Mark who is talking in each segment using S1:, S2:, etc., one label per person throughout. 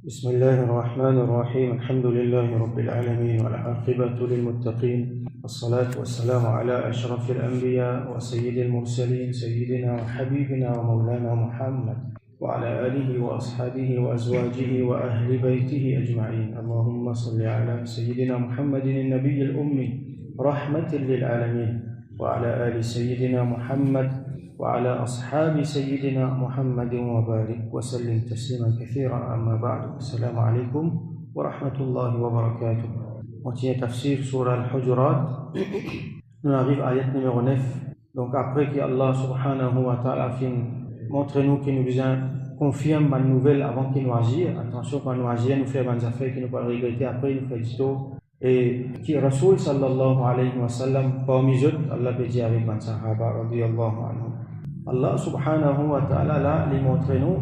S1: بسم الله الرحمن الرحيم الحمد لله رب العالمين والعاقبة للمتقين والصلاة والسلام على أشرف الأنبياء وسيد المرسلين سيدنا وحبيبنا ومولانا محمد وعلى آله وأصحابه وأزواجه وأهل بيته أجمعين. اللهم صل على سيدنا محمد النبي الأمي رحمة للعالمين وعلى آل سيدنا محمد وعلى أصحاب سيدنا محمد وبارك وسلم تسليما كثيرا. أما بعد، السلام عليكم ورحمة الله وبركاته. Continue tafsir surah Al-Hujurat. On arrive à ayat numéro 9. Donc après qu'Allah subhanahu wa ta'ala fin montre-nous qu'il nous confirme une nouvelle avant qu'il nous agisse. Attention, quand nous agisse, nous fait des affaires qui nous pas regretter après, nous fait du tout. Et qui Rasoul sallallahu alayhi wa sallam parmi eux, Allah peut dire avec man sahaba radiyallahu anhu. Allah subhanahu wa ta'ala là, les montre-nous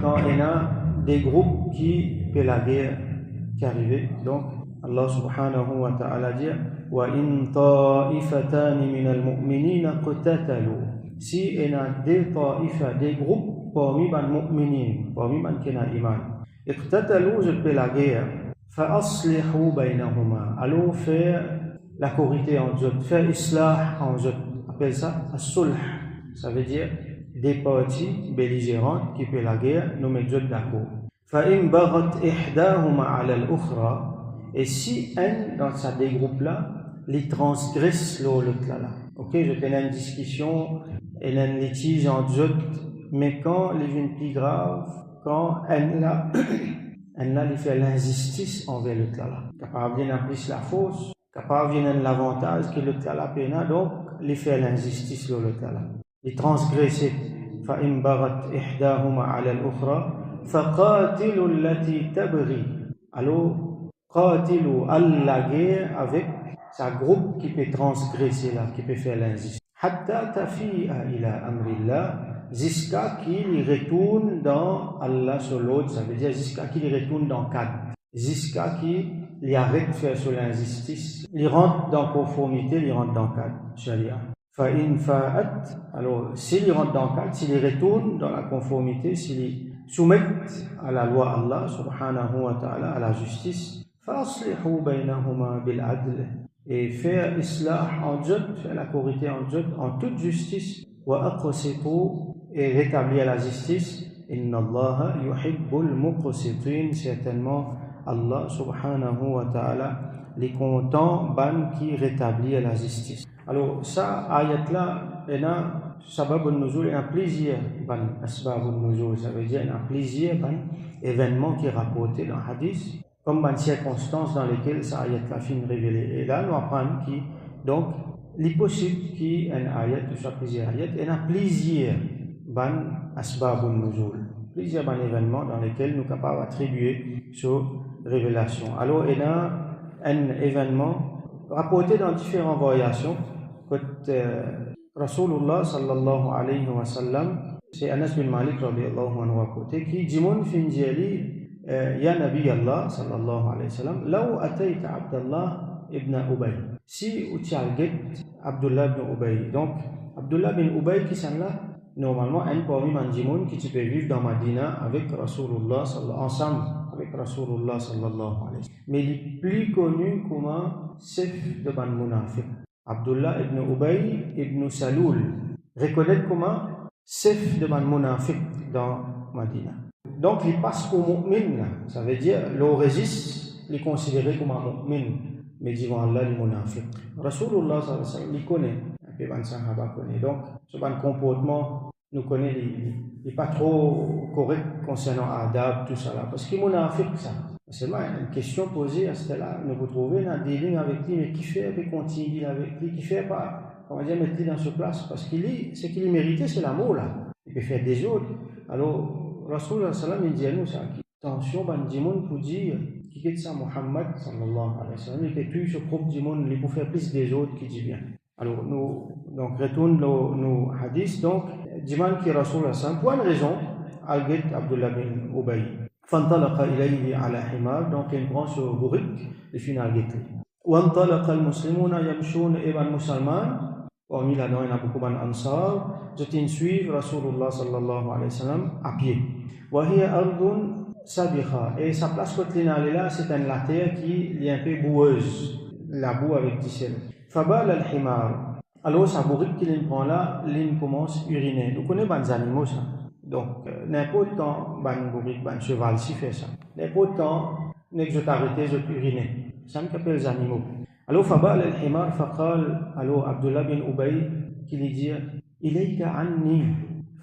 S1: quand il y a des groupes qui fait la guerre qui arrivent. Donc Allah subhanahu wa ta'ala dit wa in ta'ifatan min al-mu'minin qatatalu. Si il y a des ta'ifa, des groupes parmi les mu'minin, parmi les qui ont iman, qatatalu, je fais la guerre, fa aslihu baynahuma. Alors faire la corité entre eux, faire islah entre eux. Appelle ça as-sulh. Ça veut dire des parties belligérantes qui font la guerre, nous mettons d'accord. فَإِنْ بَغَتْ إِحْدَاهُمَا عَلَى الْأُخْرَى. Et si un dans ces deux groupes-là, les transgresse l'autre là. Ok, je tenais une discussion et un litige entre eux, mais quand les une plus grave, quand un là, il fait l'injustice envers l'autre là. Capable de plus la fausse, capable de l'avantage que l'autre là peine, donc il fait l'injustice l'autre là. Les transgresser. فإن بغت إحداهما على الأخرى فقاتلوا التي تبغي. Alors قاتلوا la guerre avec sa groupe qui peut transgresser là, qui peut faire l'injustice. حتى تفيء إلى أمر الله, jusqu'à qu'il retourne dans Allah sur l'autre, ça veut dire jusqu'à qu'il retourne dans cadre, jusqu'à qu'il arrête de faire sur l'injustice, il rentre dans conformité, il rentre dans cadre sharia. فَإِنْ فَاءَتْ. Alors, s'il rentre dans le cadre, s'il retourne dans la conformité, s'il soumet à la loi Allah subhanahu wa ta'ala, à la justice, فَأَصْلِحُوا بَيْنَهُمَا بِالْعَدْلِ. Et faire islah en eux, faire la corité en eux, en toute justice, وَأَقْسِطُوا, et rétablir la justice. إِنَّ اللَّهَ يُحِبُّ الْمُقْسِطِينَ. Certainement, Allah subhanahu wa ta'ala, les contents, ban qui rétablit la justice. Alors, ça, ayat-là, il y a sabab al-nuzul, il y a plusieurs asbab al-nuzul, ça veut dire il y a plusieurs événements qui sont rapportés dans le hadith, comme des circonstances dans lesquelles ça ayat-là finit révélée. Et là, nous apprenons que, donc, il est possible qu'il y ait un ayat, ou soit plusieurs ayats, il y a plusieurs asbab al-nuzul, plusieurs événements dans lesquels nous sommes capables d'attribuer cette révélation. Alors, il y a un événement rapporté dans différentes variations. Rasulullah sallallahu alayhi wa sallam, c'est Anas bin Malik radiyallahu anhu raconté qui dit mon fin diali ya Nabi Allah sallallahu alayhi wa sallam law atayta Abdullah ibn Ubay, si tu arrêtes Abdullah ibn Ubay. Donc Abdullah ibn Ubay qui sont là normalement un parmi les qui peut vivre dans Madina avec Rasulullah ensemble avec Rasulullah sallallahu alayhi wa sallam, mais il est plus connu comme chef de ban munafiq. Abdullah ibn Ubay ibn Salul reconnaît comment chef de ban munafiq dans Madina. Donc il passe pour mu'min, ça veut dire le registre, il est considéré comme un mu'min, mais devant Allah le munafiq. Rasulullah sallallahu alayhi wa sallam il connaît, un peu ban sahaba connaît. Donc ce ban comportement nous connaît, il n'est pas trop correct concernant adab, tout ça là, parce qu'il est munafiq ça. C'est une question posée à ce là, nous vous trouvez dans des lignes avec lui, mais qui fait avec continue avec lui, qui fait pas, on va dire, mettre lui dans ce place, parce qu'il est, ce qu'il méritait, c'est l'amour là. Il peut faire des autres. Alors, Rasulullah sallam, il dit à nous ça, attention, ban dimoun pour dire, qui est ça, Muhammad sallallahu alayhi wa sallam, il peut plus se propre dimoun, il peut faire plus des autres qui dit bien. Alors, nous, donc, retourne nos hadiths, donc, dimoun qui est Rasulullah sallam, pour une raison, al-Ghet Abdullah bin Ubay. فانطلق إليه على حمار, donc il prend sur bourrique et finit à guetter. وانطلق المسلمون يمشون ابن مسلمان, parmi là-dedans il y a beaucoup d'Ansar, je t'en suivre Rasulullah sallallahu alayhi wa sallam à pied. وهي أرض sabikha. Et sa place côté là, c'est la terre qui est un peu boueuse, la boue avec du sel. Fabal al-himar. Alors, sa bourrique qu'il prend là, il commence à uriner. Vous connaissez les animaux, ça. Donc, n'importe quand, ban bourrique, ban cheval, si fait ça. N'importe quand, n'est que je t'arrête, je t'uriner. Ça me rappelle les animaux. Alors, Fabal al-himar, faqal, alors Abdullah bin Ubay, qui lui dit, ilayka anni,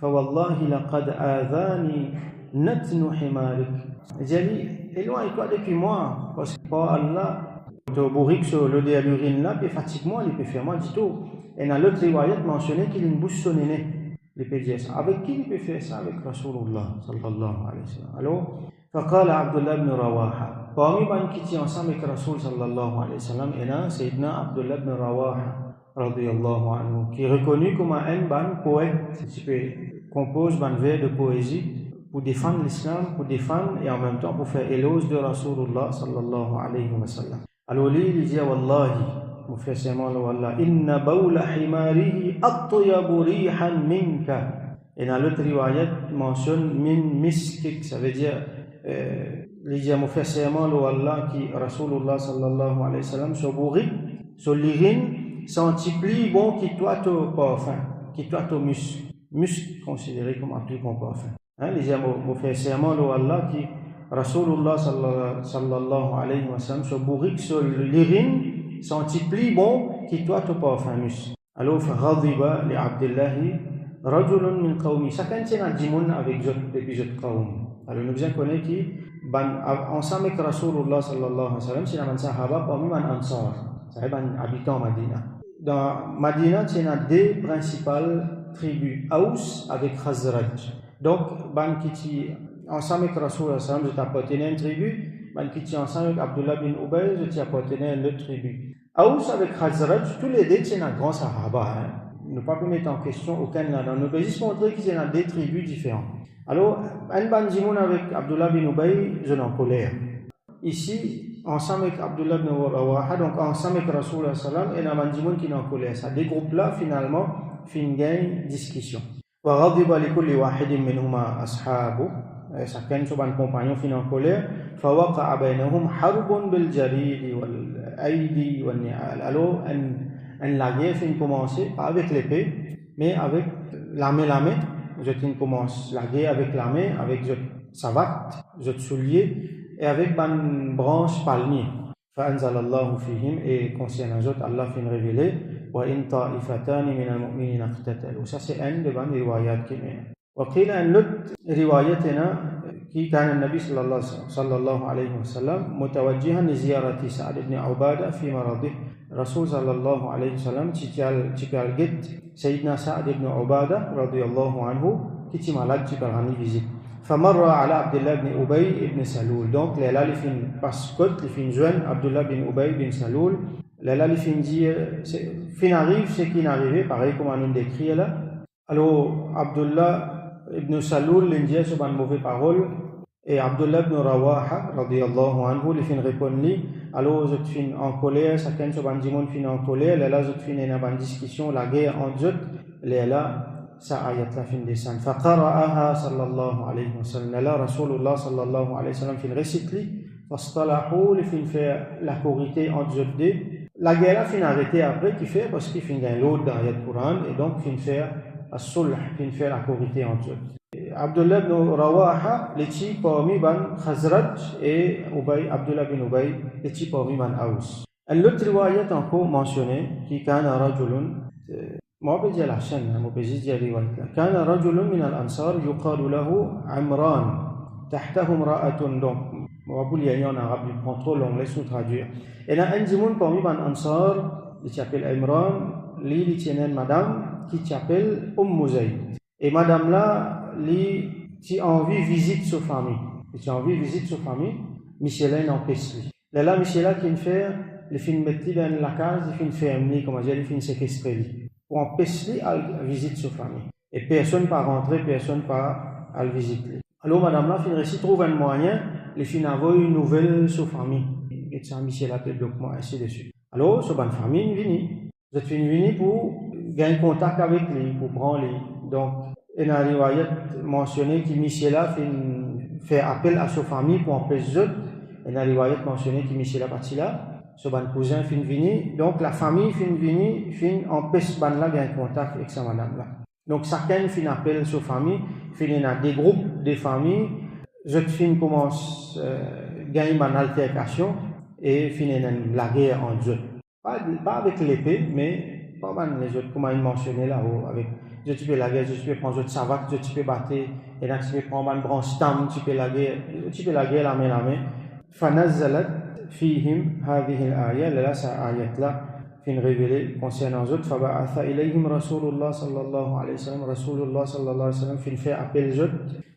S1: fawallahi laqad adhani natnu himarik. Il dit, éloigne-toi depuis moi, parce que par Allah, le bourrique sur le dé à l'urine là, puis fatigue-moi, il peut faire moi du tout. Et dans l'autre riwayat mentionné qu'il a une bouche sonnée. Il peut dire ça. Avec qui il peut faire ça? Avec Rasulullah sallallahu alayhi wa sallam. Alors, faqala Abdullah ibn Rawaha. Parmi les qui étaient ensemble avec Rasul sallallahu alayhi wa sallam, il y a Sayyidina Abdullah ibn Rawaha radiyallahu anhu, qui est reconnu comme un bon poète, qui compose un vers de poésie pour défendre l'islam, pour défendre et en même temps pour faire éloge de Rasulullah sallallahu alayhi wa sallam. Alors lui, il dit Wallahi, mon frère Samuel, Wallah, inna bawla himarihi atyabu rihan minka. Et dans l'autre riwayat, il mentionne min miskik, ça veut dire, il dit mon frère Samuel, Wallah, qui Rasulullah sallallahu alayhi wa sallam, sur bourrique, sur l'urine, senti plus bon qui toi ton parfum, qui toi ton muscle considéré comme un plus bon parfum. Il dit mon frère Samuel, Wallah, qui Rasulullah sallallahu alayhi wa sallam, sur bourrique, sur l'urine, senti plus bon qui toi ton parfum muscle. Alors, Ghadiba li Abdillahi, rajulun min qawmi. Chacun tient un dimoun avec depuis autres qawm. Alors, nous bien connaissons qui, ensemble avec Rasulullah sallallahu alayhi wa sallam, c'est un sahaba parmi les ansar, c'est un habitant Madina. Dans Madina, il y a deux principales tribus, Aus avec Khazraj. Donc, ensemble avec Rasulullah sallallahu alayhi wa sallam, appartenais à une tribu, qui ensemble avec Abdullah bin Ubay, je appartenais à une autre tribu. Aus avec Khazraj, tous les deux, c'est un grand sahaba. Ne pas mettre en question aucun là. Nous devons juste montrer qu'il y a des tribus différentes. Alors, un bandimoun avec Abdullah bin Ubay, je l'en colère. Ici, ensemble avec Abdullah bin Rawaha, donc ensemble avec Rasulullah sallam, et un bandimoun qui n'en colère. Ça, des groupes-là, finalement, finissent une discussion. وغضب لكل واحد منهما أصحابه. Chacun sur un compagnon finit en colère. فوقع بينهم حرب بالجريد والأيدي والنعال. Alors, la guerre finit commencer, pas avec l'épée, mais avec l'armée. Je commence la guerre avec l'armée, avec savate, soulier, et avec une branche palmier. فأنزل الله فيهم, et concernant eux, Allah finit révéler, وإن طائفتان من المؤمنين اقتتلوا. Ça c'est un des bonnes riwayat qui est. وقيل أن l'autre riwayat qui كان النبي صلى الله عليه وسلم متوجها لزيارة سعد بن عبادة في مرضه. رسول صلى الله عليه وسلم تيكال جت سيدنا سعد بن عبادة رضي الله عنه qui est malade, qui va rendre visite. فمر على عبد الله بن أبي بن سلول. Donc là les fin pascote, les fin joindre Abdullah bin Ubay bin Salul. Là les fin dire fin arrive ce qui est arrivé, pareil comme on décrit là. Alors Abdullah ibn Salul l'india sur une mauvaise parole, et Abdullah ibn Rawaha radiyallahu anhu les fin répondre li. Alors je fin en colère, chacun sur un dimon fin en colère. Là je fin une discussion, la guerre entre eux. Là sa ayat la fin descend. فقرأها صلى الله عليه وسلم. Là Rasulullah sallallahu alayhi wa sallam fin récite li. فاصطلحوا les fin faire la corité entre eux deux. La guerre fin arrêter après qui fait parce qu'il fin gagne l'autre dans l'ayat Coran, et donc fin faire as-sulh, fin faire la corité entre eux. Abdullah ibn Rawaha les chi parmi ban Khazraj, et Abdullah bin Ubay les chi parmi ban Aus. L'autre riwayat encore mentionné qui kana rajulun, ما بيجي العشان ما بيجي رواية. كان رجل من الأنصار يقال له عمران تحته امرأة. Donc on va vous lire en arabe, il prend trop long, laisse-nous traduire. Et là un dimoun parmi les Ansar, il s'appelle Imran, il tient une madame qui s'appelle Zayd. Et madame là, il a envie visite sa famille. Il a envie visite sa famille, Michelin en Pesli. Là Michelin qui fait, il fait mettre dans la case, il fait amener, comment dire, il fait séquestrer. Pour empêcher à visiter sa famille. Et personne ne peut rentrer, personne ne peut à le visiter. Alors, madame là, fin trouve un moyen, les fin envoie une nouvelle sur sa famille. Et ça, Michel appelle document, ainsi de suite. Alors, sur une famille, vini. Vous êtes venu pour gagner contact avec lui, pour prendre lui. Donc, il y a une riwayat mentionné que Michel a fait appel à sa famille pour empêcher eux. Et dans les riwayat mentionné qui Michel la partie là, ce ban cousin fin vini, donc la famille fin vini, fin empêche ban là gain contact avec sa madame là. Donc chacun fin appel sa famille, fin il y a des groupes de familles, je fin commence gagner une altercation et fin la guerre entre eux. Pas avec l'épée, mais pas mal les autres, comme il mentionnait là-haut, avec je tu peux la guerre, je peux prendre une savate, je peux battre, et là tu peux prendre une branche tam, tu peux la guerre la main. فنزلت فيهم هذه الآية للا آية لا في révélé concernant eux فبعث إليهم رسول الله صلى الله عليه وسلم رسول الله صلى الله عليه وسلم في fait appel eux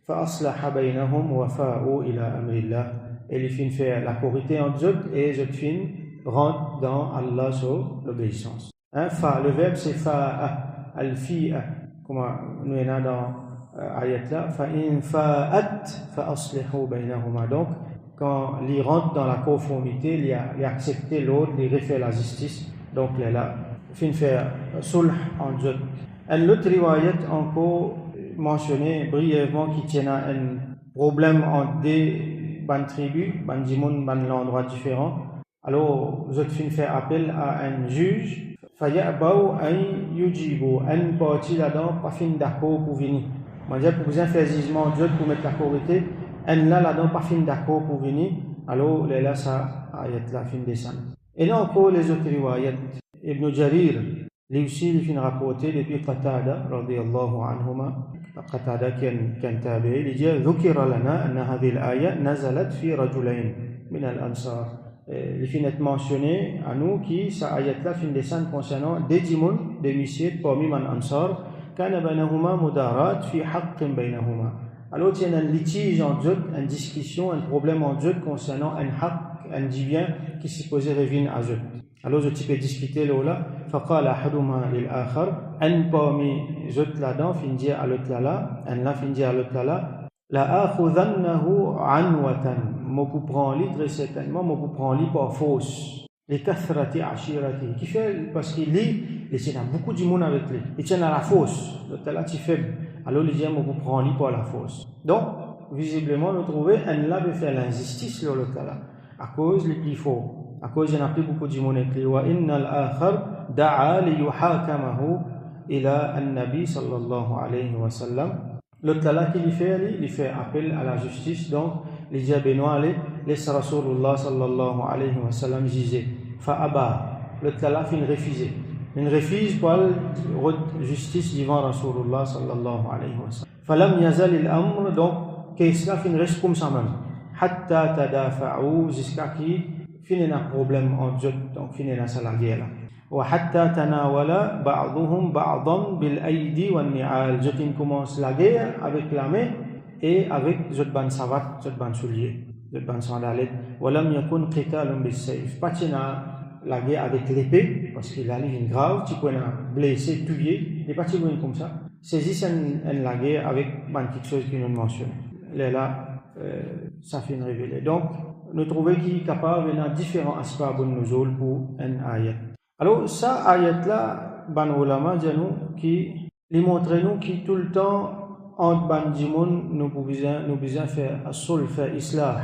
S1: فأصلح بينهم وفاءوا إلى أمر الله et les fin fait la corité entre eux et eux fin rentre dans Allah sur l'obéissance. Fa le verbe c'est fa'a al-fi'a comme nous est dans ayat là fa in fa'at fa aslihu baynahuma donc quand il rentre dans la conformité, il a accepté l'autre, il refait la justice, donc il est là, fin faire sulh en eux. Un autre riwayat encore mentionné brièvement qui tient à un problème entre des ban tribus, ban dimoun, ban l'endroit différent. Alors, je fin faire appel à un juge, fayabau ay yujibu, un parti là-dedans, pas fin d'accord pour venir. Moi, je pour bien faire jugement en eux pour mettre la corité. Elle là-dedans pas fin d'accord pour venir, alors là ça ayat la fin descend. Et là encore les autres riwayat, Ibn Jarir, lui aussi il fin rapporté depuis Qatada radiyallahu anhuma, Qatada qui est tabi'i, il dit ذكر لنا أن هذه الآية نزلت في رجلين من الأنصار. Il fin être mentionné à nous qui ça ayat la fin descend concernant des dimoun, des messieurs parmi man ansar, كان بينهما مدارات في حق بينهما. Alors, il y a un litige entre eux, une discussion, un problème entre eux concernant un haq, un bien qui supposé revenir à eux. Alors, je peux discuter là, فقال أحدهما للآخر, un parmi eux là-dedans, fin dire à l'autre là, un là fin dire à l'autre là, la أخذنه عنوة, moi pour prendre lui très certainement, moi pour prendre lui par force. Les kathrati ashirati, qui fait parce qu'il lit, il y a beaucoup de monde avec lui, il tient à la force, l'autre là tu faible. Alors, les gens vont prendre lui par la force. Donc, visiblement, nous trouvons un là veut faire l'injustice sur l'autre là, à cause les plus forts, à cause il n'y a plus beaucoup de monde avec lui. Wa inna al-akhar da'a li yuhakamahu ila an-nabi sallallahu alayhi wa sallam. L'autre là qui il fait appel à la justice. Donc, les gens Benoît laisse Rasulullah sallallahu alayhi wa sallam juger. Fa'aba. L'autre là fin refuser. Il refuse pour la justice devant Rasulullah sallallahu alayhi wa sallam. Falam yazal al-amr, donc qu'est-ce qu'il fin reste comme ça même. Hatta tadafa'u, jusqu'à qui fin un problème entre eux, donc fin a la guerre. Wa hatta tanawala ba'duhum ba'dan bil aydi wan ni'al. Je commence la guerre avec la main et avec zot ban savat, zot ban soulier, zot ban sandalettes. Wa lam yakun qitalun bis sayf. Patina la guerre avec l'épée, parce qu'il a une grave, tu peux blesser, tuer, n'est pas comme ça. Saisissent la guerre avec quelque chose qui nous mentionne. Là, ça fait une révélée. Donc, nous trouvons qu'il est capable de différents aspects de nos pour un ayat. Alors, ça, ayat-là, ban ulama, qui lui montre nous qui tout le temps, entre ban dimoun, nous besoin faire sulh, faire islah.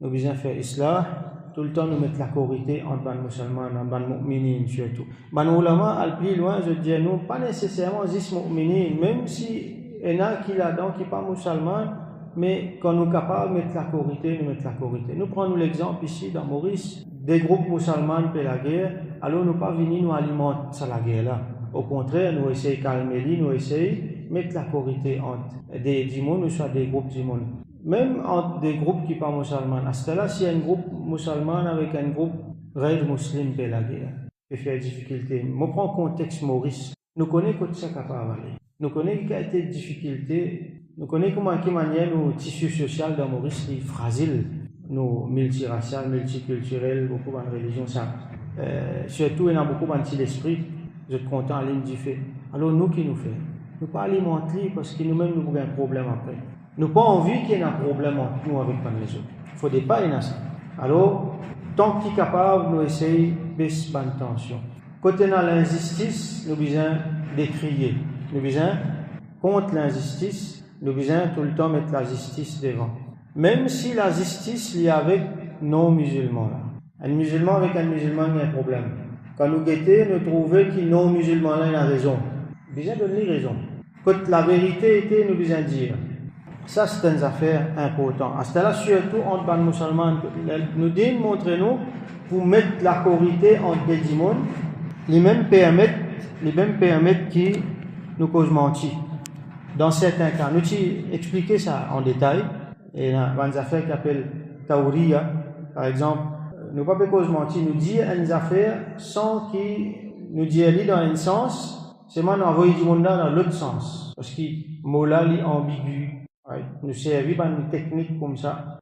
S1: Nous besoin faire islah. Tout le temps nous mettre la corité entre ban musulmans et ban mu'minin surtout. Ban ulama al plus loin je dis nous pas nécessairement juste mu'minin, même si il y en a qui là-dedans qui pas musulmans, mais quand nous capables de mettre la corité, nous mettre la corité. Nous prenons l'exemple ici dans Maurice, des groupes musulmans pour la guerre, alors nous pas venir nous alimenter ça la guerre là. Au contraire, nous essayons de calmer, nous essayons de mettre la corité entre des dimoun ou soit des groupes dimoun. Même entre des groupes qui ne sont pas musulmans. À ce là s'il y a un groupe musulman avec un groupe غير مسلم pour la guerre, il fait difficulté. Je prends le contexte Maurice. Nous connaissons que ça capable aller. Nous connaissons qu'il y a des difficultés. Nous connaissons comment qui manière nos tissus sociaux dans Maurice est fragile, nos multiracial, multiculturel, beaucoup de religions ça. Surtout il y a beaucoup d'anti-l'esprit. Je suis content à ligne du fait. Alors nous qui nous faisons? Nous pas alimenter parce que nous-mêmes nous avons un problème après. Nous n'avons pas envie qu'il y ait un problème entre nous avec les autres. Il ne faut pas y avoir ça. Alors, tant qu'il est capable, nous essayons de baisser la tension. Quand on a l'injustice, nous besoin d'écrier. Nous besoin contre l'injustice, nous besoin tout le temps mettre la justice devant. Même si la justice est avec non-musulmans. Un musulman avec un musulman, il y a un problème. Quand nous guettons, nous trouvons que non-musulman là, il a raison. Bien donner raison. Quand la vérité était, nous besoin dire. Ça, c'est une affaire importante. À ce là surtout entre les musulmans, nous disons, montrez-nous, pour mettre la corité entre les démons, les mêmes permettent qui nous causent mentir. Dans certains cas, nous avons expliqué ça en détail. Et il y a une affaire qui s'appelle Tawriya, par exemple. Nous ne pouvons pas cause mentir, nous dire une affaire sans qu'il nous dise dans un sens, c'est moi d'envoyer du monde dans l'autre sens. Parce que le mot là est ambigu. Ouais. Nous servons par une technique comme ça.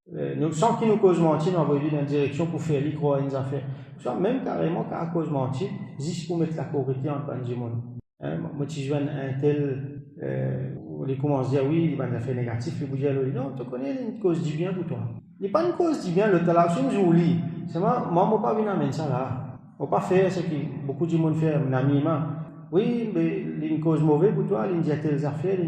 S1: Sans qu'il nous cause mentir, nous envoyons dans une direction pour faire croire une affaire. Soit même carrément qu'à cause mentir, juste pour mettre la correcté entre du monde. Moi, si je vois un tel, il commence à dire oui, il va une affaire négative, il vous dit non, tu connais une cause du bien pour toi. Il n'y a pas une cause du bien, le talation je vous lis. C'est moi, je ne vais pas venir amener ça là. Je ne vais pas faire ce que beaucoup de monde fait, un ami. Oui, mais il y a une cause mauvaise pour toi, il y a telles affaires,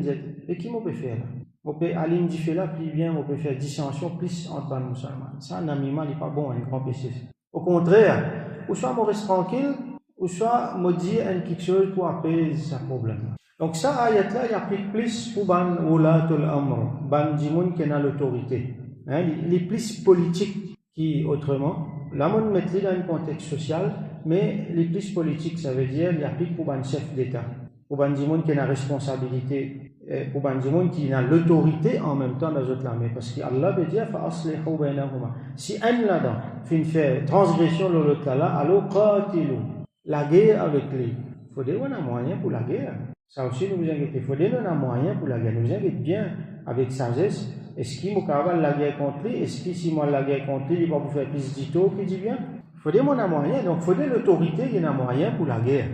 S1: et qui peut faire là? On peut aller me dire là, plus bien, on peut faire dissension plus entre les musulmans. Ça, un ami, il n'est pas bon, un grand péché. Au contraire, ou soit on reste tranquille, ou soit on dit quelque chose pour apaiser ce problème. Donc ça, ayat là, il y a plus pour ban oulatul amr, ban dimoun qui a l'autorité. Il est plus politique qu'autrement. Là, on met dans un contexte social, mais les plus politiques, ça veut dire il y a plus pour ban chef d'État, pour ban dimoun qui a la responsabilité, pour ban dimoun qui a l'autorité en même temps dans notre armée. Parce qu'Allah veut dire fa'aslihu baynahuma. Si un là-dedans fait une transgression de l'autre là, alors qatilu. La guerre avec lui. Il faut dire qu'on a moyen pour la guerre. Ça aussi, nous vous inquiétez. Il faut dire qu'on a moyen pour la guerre. Nous vous inquiétez bien avec sagesse. Est-ce qu'il m'a capable la guerre contre lui? Est-ce que si moi la guerre contre lui, il va vous faire plus d'ito qui dit bien? Il faut dire qu'on a moyen. Donc, il faut dire l'autorité qui a moyen pour la guerre.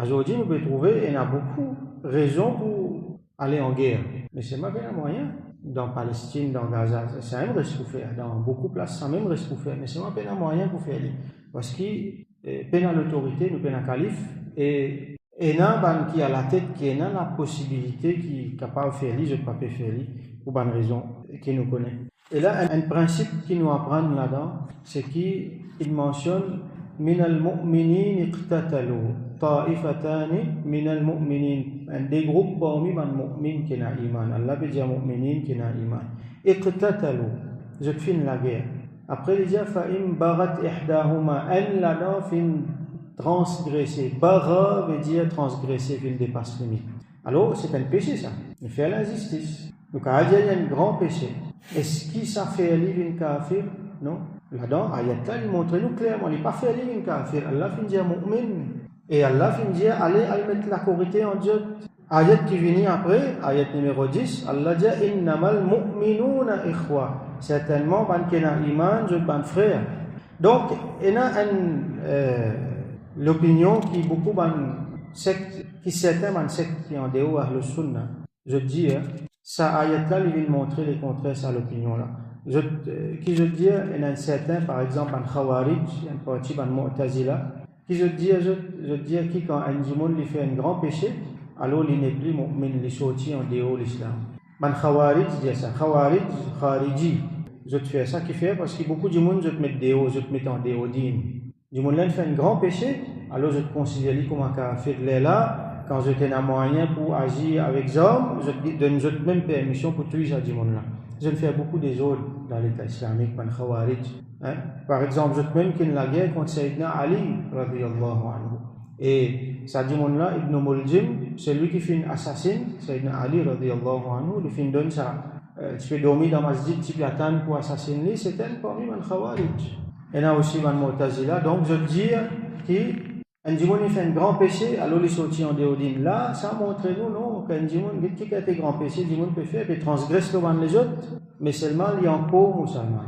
S1: Aujourd'hui, nous pouvons trouver, il y a beaucoup de raisons pour aller en guerre. Mais c'est pas bien moyen. Dans Palestine, dans Gaza, ça même reste pour faire. Dans beaucoup de places, ça même reste pour faire. Mais c'est pas bien moyen pour faire. Parce que peine l'autorité, nous peine un calife, et un qui a la tête, qui a la possibilité, qui est capable de faire, je ne peux pas faire, pour bonne raison, qui nous connaît. Et là, un principe qui nous apprend là-dedans, c'est qu'il mentionne min al-mu'minin iqtatalu, ta'ifatani min al-mu'minin, des groupes parmi les mu'min qui n'a iman. Allah veut dire mu'minin qui n'a iman. Iqtatalu, je finis la guerre. Après, il dit fa'im barat ihdahuma, un là-dedans fin transgresser. Bara veut dire transgresser, fin dépasse limite. Alors, c'est un péché ça. Il fait l'injustice. Donc, il y a un grand péché. Est-ce qu'il s'en fait aller un kafir? Non. Là-dedans, ayat là, il montre nous clairement, il n'est pas fait aller un kafir. Allah fin dire mu'min. Et Allah fin dire, allez mettre la corité en Dieu. Ayat qui vient après, ayat numéro 10, Allah dit innamal mu'minuna ikhwa. Certainement, ban kena iman, je ban frère. Donc, il y a l'opinion qui beaucoup ban secte, qui certains ban secte qui en dehors à le sunna. Je dis, ça ayat là, il vient montrer les contraires à l'opinion là. Je dis, il y a un certain, par exemple, ban khawarij, un parti ban mu'tazila, qui je dis qui quand un djimoun lui fait un grand péché, alors il n'est plus mu'min, il est sorti en dehors de l'islam. Man khawarij dit ça, khariji. Je te fais ça qui fait parce que beaucoup de monde je te mets dehors, je te mets en dehors d'in. Du monde là fait un grand péché, alors je te considère comme un kafir là. Quand je t'ai un moyen pour agir avec les hommes, je te donne même permission pour tuer ça du monde là. Je le fais beaucoup des autres dans l'État islamique, man khawarij. Par exemple, je te même qu'il y a la guerre contre Sayyidina Ali radiyallahu anhu. Et ça dit mon là, Ibn Muljim, c'est lui qui fait une assassin, Sayyidina Ali radiyallahu anhu, il fait une donne ça. Tu fais dormir dans masjid, tu peux attendre pour assassiner, c'est un parmi les khawarij. Et là aussi, les mu'tazila. Donc, je veux dire qu'un djimoun fait un grand péché, alors il sortit en déodine. Là, ça montre nous, non, qu'un djimoun, qui a été grand péché, le djimoun peut faire, il transgresse devant les autres, mais seulement il y a encore musulman,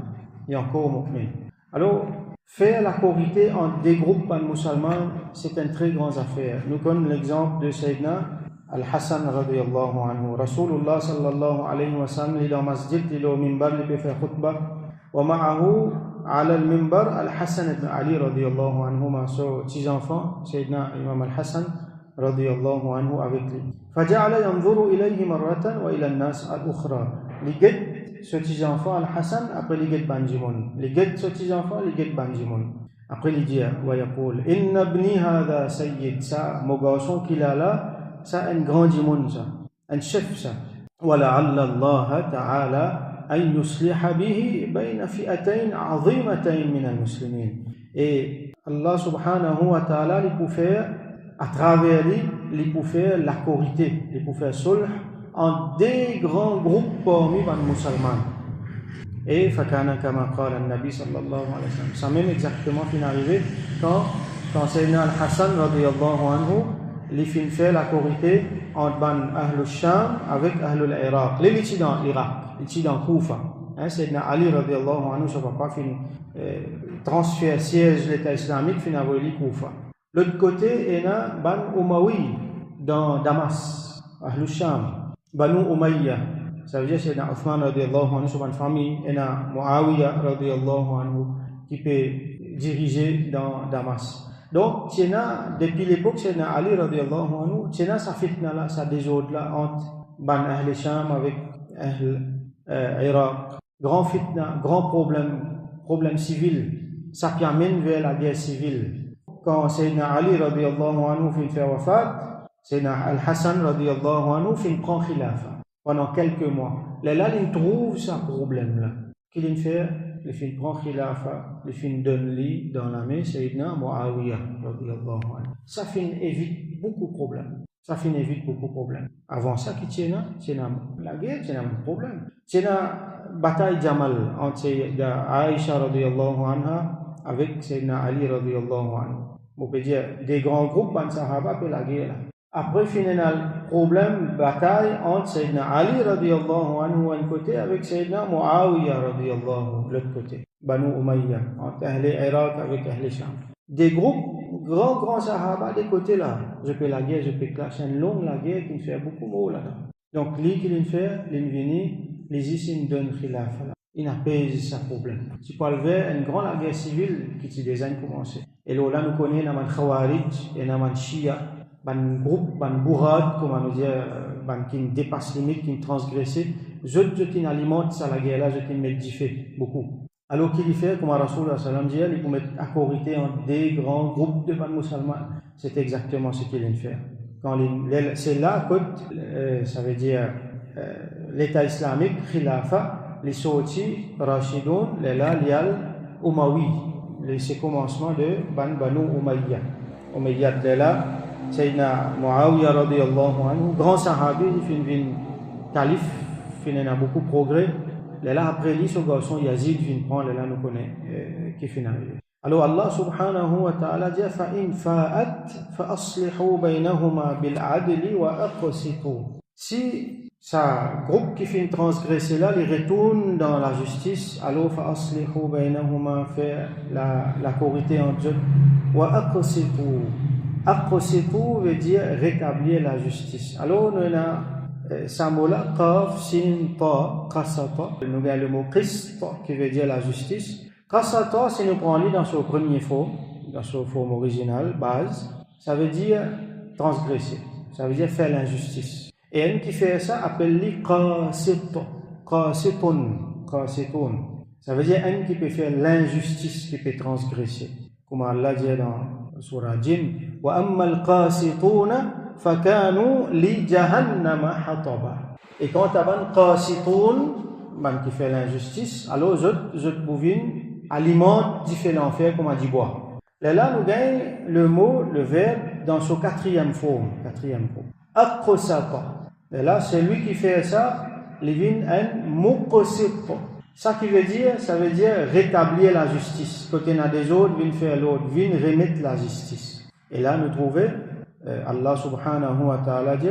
S1: il y a encore mu'min. Alors, faire la corité entre des groupes musulmans, c'est une très grande affaire. Nous connaissons l'exemple de Sayyidina Al-Hassan radiyallahu anhu. Rasulullah sallallahu alayhi wa sallam, il est dans masjid, il est au minbar, il peut faire khutbah. Wa ma'ahu ala al-minbar Al-Hassan ibn Ali radiyallahu anhu, ma so 6 enfants, Sayyidina Imam Al-Hassan radiyallahu anhu avec lui. Faja'ala yanzuru ilayhi marratan wa ila an-nas al-ukhra. Il guette ce petit enfant Al-Hassan après les get banjimon les get ce petit enfant les get banjimon après il dit wa yaqul inna ibni hadha sayyid ça mon garçon qu'il a là ça un grand dimon ça un chef ça wa la'alla Allah ta'ala an yusliha bihi bayna fi'atayn 'azimatayn min al-muslimin et Allah subhanahu wa ta'ala il peut faire à travers lui il peut faire la corité il peut faire sulh en des grands groupes parmi les musulmans. Et fakana kama qala an-nabi sallallahu alayhi wa sallam. Ça même exactement fin arrivé quand Sayyidina Al-Hassan radiyallahu anhu il fin fait la corité entre ban Ahlul Sham avec Ahlul Iraq. Les ici dans l'Irak, ici dans Koufa. Sayyidina Ali radiyallahu anhu son papa fin transfert siège de l'État islamique fin avoli Koufa. L'autre côté est na ban Umawi dans Damas, Ahlul Sham. Banu Umayya, ça veut dire c'est dans Othman radiyallahu anhu, son famille, et dans Muawiya radiyallahu anhu, qui peut diriger dans Damas. Donc, depuis l'époque, c'est dans Ali radiyallahu anhu, c'est dans sa fitna là, ça désordre là, entre Ban Ahl Sham avec Ahl Irak. Grand fitna, grand problème civil, ça qui amène vers la guerre civile. Quand Sayyidina Ali radiyallahu anhu fait faire wafat, Sayyidina Al-Hassan radiyallahu anhu fin prend khilafa pendant quelques mois. Là, il trouve ce problème-là. Qu'il fait, il fin prend khilafa, il fin donne lui dans la main Sayyidina Muawiya radiyallahu anhu. Ça fin évite beaucoup de problèmes. Avant ça, qui c'est la guerre, c'est un problème. C'est la bataille Jamal entre Sayyida Aïcha radiyallahu anha avec Sayyidina Ali radiyallahu anhu. On peut dire des grands groupes ban sahaba pour la guerre. Après, finalement, problème, bataille entre Sayyidina Ali radiyallahu anhu d'un côté avec Sayyidina Muawiya radiyallahu de l'autre côté. Banu Umayya, entre Ahl Irak avec Ahl Sham. Des groupes, grands sahaba des côtés là. Je peux la guerre, je peux clasher une longue la guerre qui me fait beaucoup de mots là-dedans. Donc, lui qui l'in fait, l'in vini, les ici donne khilaf là. Il apaise ce problème. Si pas le vers, une grande guerre civile qui s'est déjà commencé. Et là, nous connaissons les Khawarij et les Shia. Ban groupe, ban bourrade, comment nous dire, ban qui dépasse limite, qui transgresse, je alimente ça la guerre là, je modifie beaucoup. Alors qu'il fait, comme Rasoul sallam dit, il peut mettre à corité en des grands groupes de ban musulmans. C'est exactement ce qu'il vient faire. Quand c'est là que ça veut dire l'État islamique, khilafa, les sortis, Rashidoun, les là, lial, Umawi, les commencements de Banu Umayya. Umayya de là. Sayyidina Muawiya radiyallahu anhu, grand sahabi, il fait calife, il a beaucoup de progrès. Là, après lui, ce garçon Yazid, il prend, là, nous connaît, qui finit arrivé. Alors, Allah subhanahu wa ta'ala dit, فَإِنْ فَاءَتْ فَأَصْلِحُوا بَيْنَهُمَا بِالْعَدْلِ وَأَقْسِطُوا. Si ça groupe qui fait transgresser là, il retourne dans la justice, alors فَأَصْلِحُوا بَيْنَهُمَا fait la corité entre eux, وَأَقْسِطُوا. Aqsitu veut dire rétablir la justice. Alors, nous avons Samola, Qaf, Sin, Ta, Qasata. Nous avons le mot Qist qui veut dire la justice. Qasata, si nous prenons dans son premier forme, dans son forme originale, base, ça veut dire transgresser. Ça veut dire faire l'injustice. Et un qui fait ça appelle-le Qasit. Qasitun. Ça veut dire un qui peut faire l'injustice, qui peut transgresser. Comme Allah dit dans Surah Jinn, wa ammal qasituna fakanu li jahannama hataba. Et quand tu as qasitun, qui fait l'injustice, alors je bouvine alimente différents faits comme a dit bois. Là, nous gagnons le mot, le verbe dans son quatrième forme. Aqsata. Et là, c'est lui qui fait ça, il vient un muqsit. Ça veut dire rétablir la justice. Quand il y a des autres, viennent faire l'autre, viennent remettre la justice. Et là, nous trouvons, Allah subhanahu wa ta'ala dit,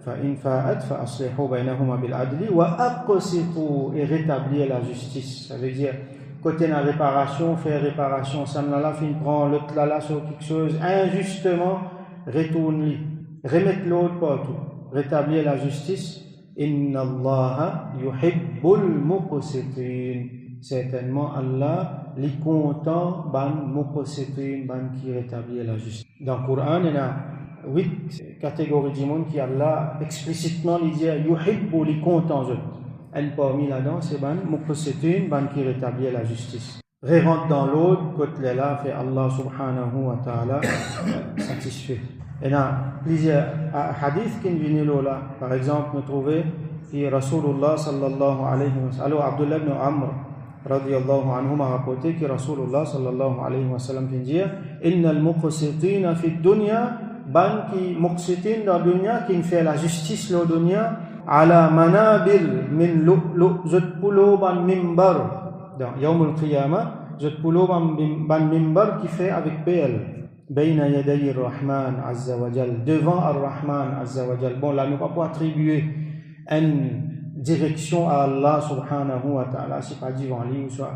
S1: فَإِنْ فَاءَتْ فَأَصْلِحُوا بَيْنَهُمَا بِالْعَدْلِ وَأَقْسِطُوا et rétablir la justice. Ça veut dire, quand il y a réparation, faire réparation, ça là, fin prend l'autre là sur quelque chose, injustement, retourne-lui. Remettre l'autre partout. Rétablir la justice. Inna Allah yuhibbul muqsitin. Certainement Allah li content ban muqsitin, ban qui rétablit la justice. Dans le Coran, il y a 8 catégories du monde qui Allah explicitement dit yuhibbu li content. un parmi là-dedans, c'est ban muqsitin, ban qui rétablit la justice. Rentre dans l'autre, côté là, fait Allah subhanahu wa ta'ala satisfait. Et là, plusieurs hadiths qui viennent là. Par exemple, nous trouvons qui Rasulullah sallallahu alayhi wa sallam. Alors, Abdullah ibn Amr radiyallahu anhu m'a rapporté que Rasulullah sallallahu alayhi wa sallam vient dire innal muqsitina fi dunya, ban qui muqsitin dans la dunya, qui fait la justice dans la dunya, ala manabir min lu'lu' zutpulo ban mimbar. Dans Yawm al-Qiyamah, zutpulo ban mimbar qui fait avec PL. Bayna yaday ar-Rahman azza wa jal, devant ar-Rahman azza wa jal. Bon, là, nous ne pouvons pas attribuer une direction à Allah subhanahu wa ta'ala, c'est pas devant lui ou soit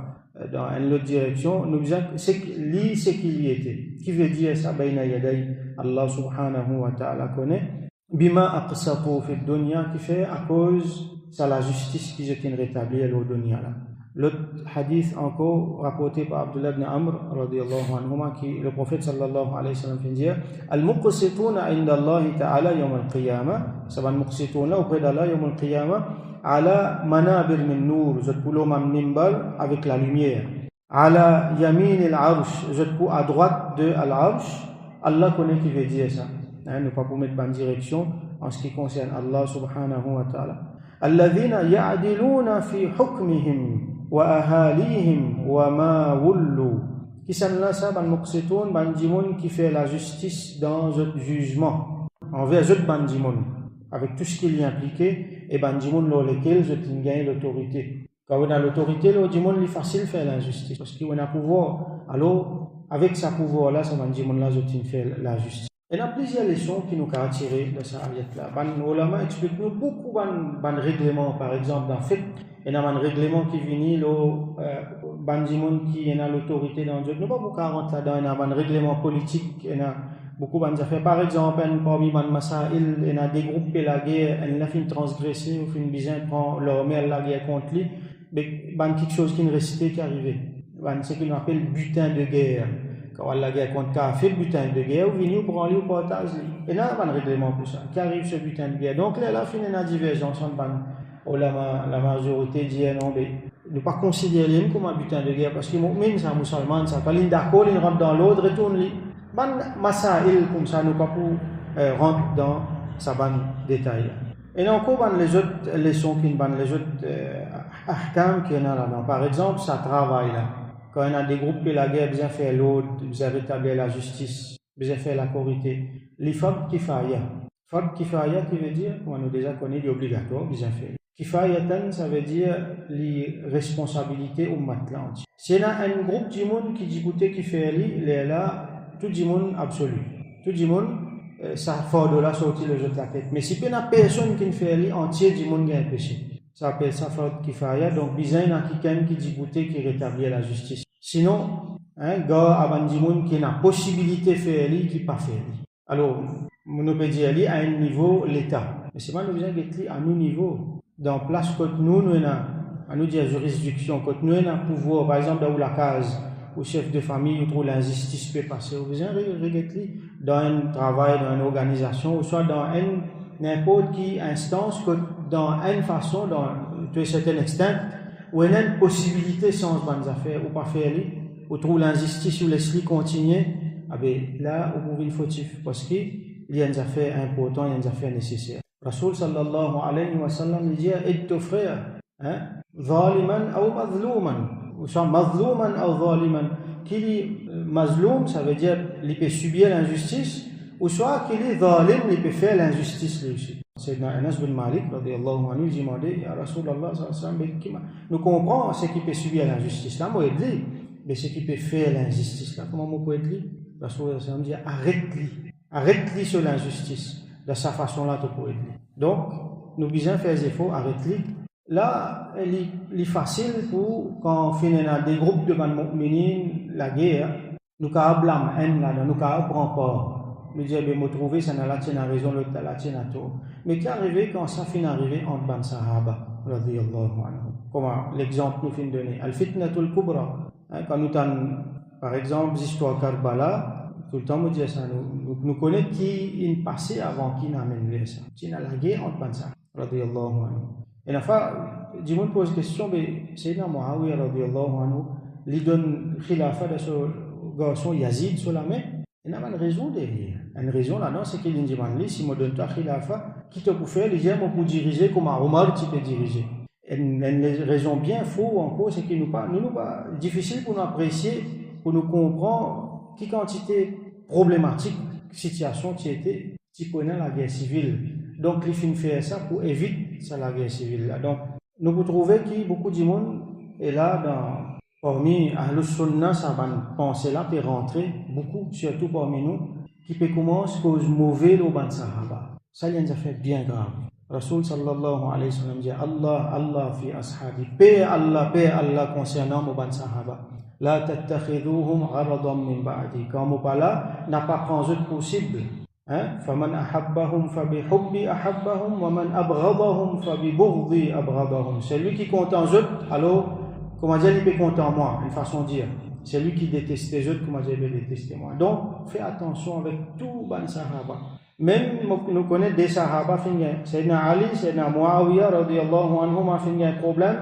S1: dans une autre direction. Nous disons c'est qu'il y était. Qui veut dire ça? Bayna yaday, Allah subhanahu wa ta'ala connaît. Bima aqsatu fi dunya, qui fait à cause c'est la justice qui est rétablie au dunya là. L'autre hadith encore rapporté par Abdullah ibn Amr radiyallahu anhuma, qui le prophète sallallahu alayhi wa sallam fait dire al-muqsituna inda Allah ta'ala yawm al-qiyamah, ça va muqsituna auprès d'Allah yawm al-qiyamah ala manabir min nur, zutpulo man mimbar avec la lumière, ala yamin al-arsh, zutpu à droite de al-arsh. Allah connaît qui veut dire ça, hein, ne pas pour mettre bonne direction en ce qui concerne Allah subhanahu wa ta'ala. Alladhina ya'diluna fi hukmihim wa ahalihim wa ma wullu, qui sont là ça ban muqsitun, ban dimoun qui fait la justice dans le jugement envers les ban dimoun avec tout ce qui est impliqué, et ban dimoun dans lequel je gagne l'autorité. Quand on a l'autorité, le dimoun il est facile faire l'injustice parce qu'on a pouvoir. Alors avec sa pouvoir là, ça ban dimoun là je fait la justice. Il y a plusieurs leçons qui nous ont tirées de cette ayat-là. Ban ulama explique nous beaucoup ban règlements, par exemple dans fait. Il y a un règlement qui vient le bandimon qui a l'autorité dans Dieu. Nous pas beaucoup rentrer là-dedans. Il y a un règlement politique. Il y a beaucoup d'affaires. Par exemple, parmi les masail, il y a des groupes qui la guerre, ils ont transgressé, ou fin bizarre prend leur mère la guerre contre lui. Mais il y a quelque chose qui est resté, qui est arrivé. C'est ce qu'on appelle butin de guerre. Quand la guerre contre Kafir, butin de guerre, ou venu pour aller au portage. Et là, il y a un règlement pour ça. Qui arrive ce butin de guerre. Donc là, il y a une divergence entre la majorité dit non, mais ne pas considérer comme un butin de guerre parce que mu'min, c'est un musulman, ça pas d'accord, il rentre dans l'autre, retourne lui. Ban masail comme ça, nous pas pour rentrer dans sa ban détail. Et encore les autres leçons qui les autres ahkam qui là là. Par exemple, ça travaille là. Quand il y a des groupes qui la guerre, bien fait l'autre, bien rétablir la justice, bien fait la corité. Les fard kifaya. Fard kifaya qui veut dire, comme on a déjà connu, l'obligatoire, bien fait. Kifayatan, ça veut dire les responsabilités au matelas. Si il y a un groupe de monde qui dit qui fait il est là, tout le monde absolu. Tout le monde, ça fait de là sortir le jeu de la tête. Mais si il y a personne qui fait il entier du monde qui a un péché. Ça appelle ça faute kifaya. Donc, il y a quelqu'un qui dit qui rétablit la justice. Sinon, un gars avant du monde qui a la possibilité de faire il, qui pas fait. Alors, on peut dire à un niveau l'État. Mais c'est pas nous besoin d'être à nos niveaux. Dans place côté nous avons à nous dire juridiction côté nous avons pouvoir par exemple dans la case au chef de famille où l'injustice peut passer vous besoin regarder dans un travail dans une organisation ou soit dans n'importe qui instance dans une façon dans un certain extent où il y a une possibilité sans bonnes affaires ou pas faire ou trouve l'injustice ou laisser continuer là vous pouvez fautif parce qu'il y a une affaire importante il y a une affaire nécessaire. Rasul sallallahu alayhi wa sallam dit aide ton frère, zaliman ou mazlouman, ou soit mazlouman ou zaliman. Qu'il est mazloum, ça veut dire qu'il peut subir l'injustice, ou soit qu'il est zalim, il peut faire l'injustice lui aussi. Sayyidina Anas bin Malik radiyallahu anhu dit ya Rasulullah sallallahu alayhi wa sallam, nous comprenons ce qui peut subir l'injustice là, moi il dit, mais ce qui peut faire l'injustice là, comment moi peut être lui? Rasul sallallahu alayhi wa sallam dit arrête-lui sur l'injustice. De sa façon-là, tu peux aider. Donc, nous devons faire des efforts, arrêter. Là, il est facile pour, quand on fait des groupes de mu'minin, la guerre, nous avons blâme, nous avons prendre part. Nous disons, me trouver, ça n'a la tienne à raison, l'autre la tienne à tort. Mais qui est arrivé quand ça finit arrivé entre ban sahaba, radiyallahu anhu. Comment l'exemple nous finit donner. Al-fitnatul kubra. Quand nous avons, par exemple, l'histoire Karbala, tout le temps, nous disons ça, nous connaissons qui est passé avant qui n'a mené ça. Qui n'a la guerre entre Bansa, radiyallahu anhu. Et enfin, du monde pose question, mais Sayyidina Muawiya radiyallahu anhu, lui donne khilafa de ce garçon Yazid sur la main. Il n'y a pas de raison derrière. Une raison là-dedans, c'est qu'il dit, si je donne toi khilafa, qui te peut faire, il dit, pour diriger comme Omar, tu peux diriger. Une raison bien faux encore, c'est qu'il nous pas difficile pour nous apprécier, pour nous comprendre qui quantité problématique, situation qui était, qui connaît la guerre civile. Donc, il faut faire ça pour éviter ça, la guerre civile là. Donc, nous pouvons trouver que beaucoup de monde est là parmi Ahlus Sunnah, ça va penser là, peut rentrer beaucoup, surtout parmi nous, qui peut commencer à cause mauvais au ban Sahaba. Ça, il y a une affaire bien grave. Rasul sallallahu alayhi wa sallam dit Allah fi ashabi. Paix Allah concernant au ban Sahaba. La tattakhidhuhum gharadan min ba'di. Quand on parle là, n'a pas pris autre possible. فمن أحبهم فبحبي أحبهم ومن أبغضهم فببغضي أبغضهم. C'est lui qui compte en eux, alors comment dire, il peut compter en moi, une façon de dire. C'est lui qui déteste les autres, comment dire, il peut détester moi. Donc, fais attention avec tout ban Sahaba. Même nous connaissons des Sahaba, Sayyidina Ali, Sayyidina Muawiya, radiyallahu anhum, a fait un problème.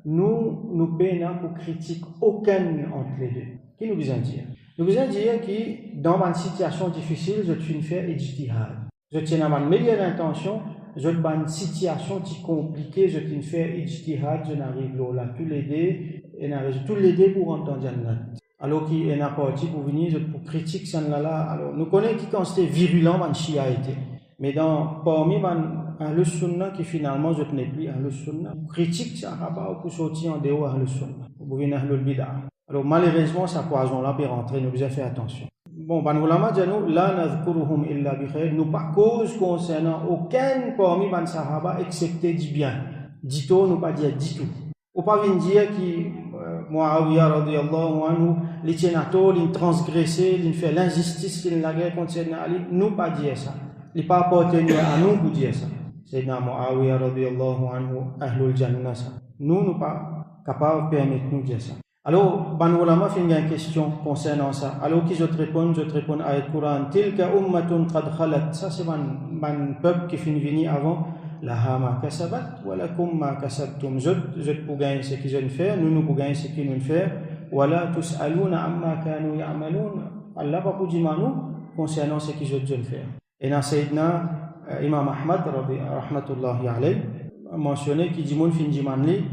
S1: Nous peinons pour critique aucune entre les deux. Qui nous besoin dire? Nous besoin dire que dans une situation difficile, je te fais ijtihad. Je tiens à ma meilleure intention, je te une situation qui compliquée, je te fais ijtihad, je n'arrive là, tous les deux pour entendre Jannat. Alors qu'il est parti pour venir, je pour critique ça là. Alors nous connaissons qui quand c'était virulent, man Shia était. Mais parmi Ahlus Sunnah qui finalement je tenais plus Ahlus Sunnah, critique Sahaba ou pour sortir en dehors Ahlus Sunnah, pour venir Ahlul Bid'ah. Alors malheureusement, ça poison là peut rentrer, nous devons faire attention. Bon, ban ulama dit nous, la nadhkuruhum illa bi khair, nous pas cause concernant aucun parmi ban Sahaba excepté du bien. Dito, nous pas dire du tout. Ou pas venir dire qui Muawiya radiyallahu anhu, les tienato, les transgressé, les fait l'injustice, les la guerre contre Sayyidina Ali, nous pas dire ça. Il pas appartenir à nous pour dire ça. Sayyidina Muawiya radiyallahu anhu, ahlul jannah ça. Nous pas capables de permettre nous dire ça. Alors, ban ulama fait une question concernant ça. Alors qui je te réponds à Al-Quran. Tilka ummatun qad khalat. Ça c'est ban peuple qui finit venir avant. Laha ma kasabat wa lakum ma kasabtum. Je pour gagner ce qu'ils ont fait, nous pour gagner ce qu'ils nous fait. Wa la tus'aluna amma kanu ya'malun. Allah pas pour dire nous concernant ce qu'ils ont fait. Et dans Sayyidina Imam Ahmad rahmatullahi alayhi mentionné qui dit mon fin dimanli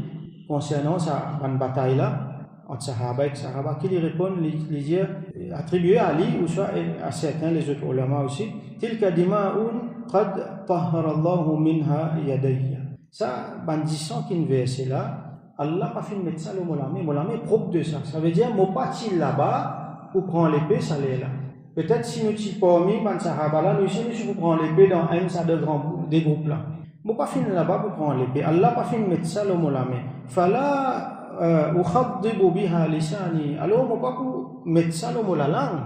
S1: concernant sa ban bataille là entre Sahaba et Sahaba qui lui répondent les dire attribué à Ali ou soit à certains les autres ulama aussi tilka dima'un qad tahhara Allah minha yadayya. Ça bandissant qui verset là Allah pas fait mettre ça le molame propre de ça. Ça veut dire mon parti là-bas pour prendre l'épée ça l'est là. Peut-être si nous t'y parmi ban Sahaba là nous si vous prendre l'épée dans un ça de grands des groupes là. Mon pas fin là-bas pour prendre l'épée. Allah pas fait mettre ça le molame. Fala ukhaddibu biha lisani. Alors on pas pour mettre ça le mot la langue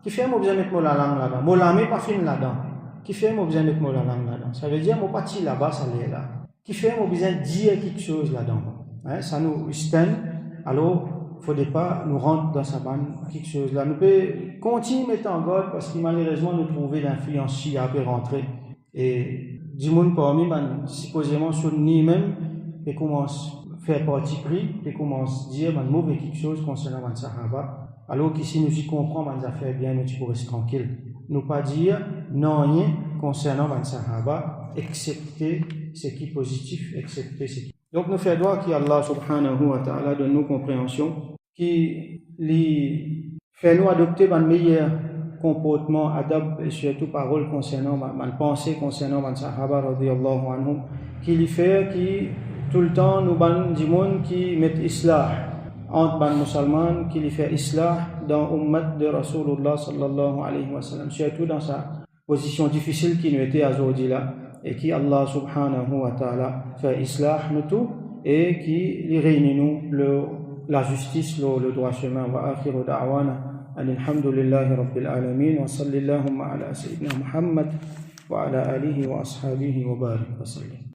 S1: qui fait moi besoin mettre mot la langue là-dedans molame pas fin là-dedans qui fait moi besoin mettre mot la langue là-dedans ça veut dire mon parti là-bas ça l'est là qui fait moi besoin dire quelque chose là-dedans ça nous stand alors faudrait pas nous rentrer dans sa bande quelque chose là nous peut continuer mettre en garde parce que malheureusement nous trouver l'influence Shia peut rentrer et du monde parmi supposément sunni même et commence faire partie pris et commence à dire mauvais quelque chose concernant les Sahaba alors qu'ici nous y comprenons les affaires bien nous pour rester tranquille nous pas dire non rien concernant les Sahaba excepté ce qui est positif excepté ce qui donc nous faisons droit qu'Allah subhanahu wa ta'ala donne nous compréhension qui fait nous adopter un meilleur comportement adab et surtout parole concernant ma pensée concernant les Sahaba radiyallahu anhum qui lui fait qui tout le temps nous ban du monde qui met islah entre ban musulmans qui lui fait islah dans ummat de Rasulullah sallallahu alayhi wa sallam surtout dans sa position difficile qui nous était aujourd'hui là et qui Allah subhanahu wa ta'ala fait islah nous tout et qui lui réunit nous la justice le droit chemin wa akhiru da'wana alhamdulillahi rabbil alamin wa sallallahu ala sayyidina Muhammad wa ala alihi wa ashabihi wa barik wa sallam.